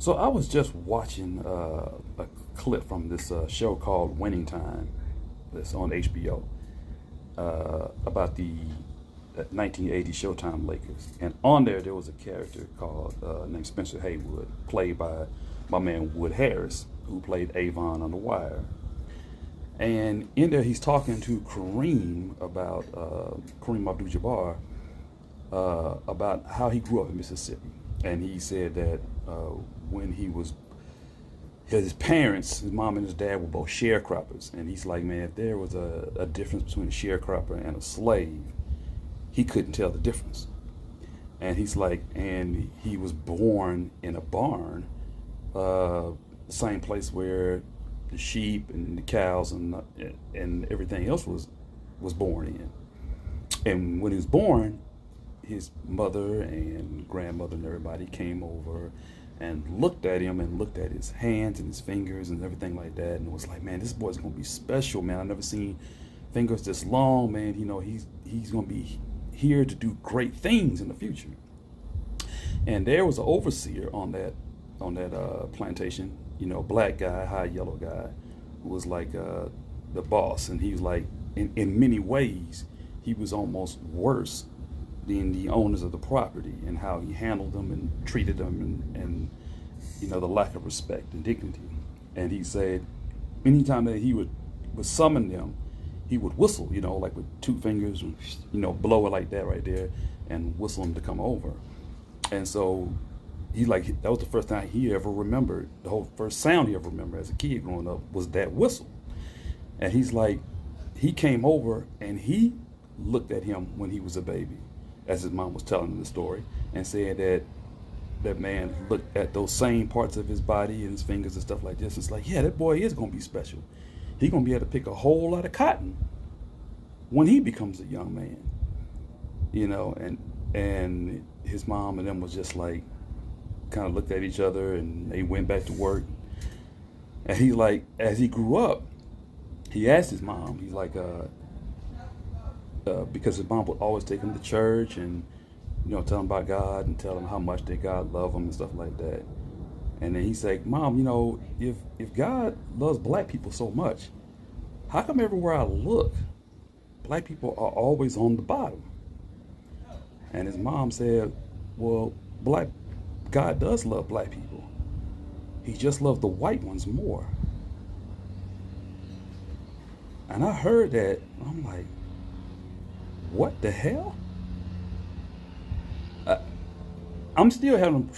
So I was just watching a clip from this show called Winning Time that's on HBO about the 1980 Showtime Lakers. And on there was a character called named Spencer Haywood, played by my man Wood Harris, who played Avon on The Wire. And in there, he's talking to Kareem about Kareem Abdul-Jabbar about how he grew up in Mississippi. And he said that when he was his parents, his mom and his dad were both sharecroppers, and he's like, man, if there was a difference between a sharecropper and a slave, he couldn't tell the difference. And he's like, and he was born in a barn, the same place where the sheep and the cows and everything else was born in. And when he was born, his mother and grandmother and everybody came over and looked at him and looked at his hands and his fingers and everything like that, and was like, man, this boy's gonna be special, man. I've never seen fingers this long, man. You know, he's gonna be here to do great things in the future. And there was an overseer on that plantation, you know, black guy, high yellow guy, who was like the boss, and he was like, in many ways, he was almost worse than the owners of the property, and how he handled them and treated them, and you know, the lack of respect and dignity. And he said anytime that he would summon them, he would whistle, you know, like with two fingers, you know, blow it like that right there, and whistle them to come over. And so he like, that was the first time he ever remembered, the whole first sound he ever remembered as a kid growing up was that whistle. And he's like, he came over and he looked at him when he was a baby, as his mom was telling him the story, and said that that man looked at those same parts of his body and his fingers and stuff like this. It's like, yeah, that boy is gonna be special. He's gonna be able to pick a whole lot of cotton when he becomes a young man, you know. And his mom and them was just like, kind of looked at each other, and they went back to work. And he like, as he grew up, he asked his mom, he's like, because his mom would always take him to church and, you know, tell him about God and tell him how much that God loved him and stuff like that. And then he's like, Mom, you know, if God loves black people so much, how come everywhere I look, black people are always on the bottom? And his mom said, well, God does love black people. He just loves the white ones more. And I heard that, I'm like, what the hell? I'm still having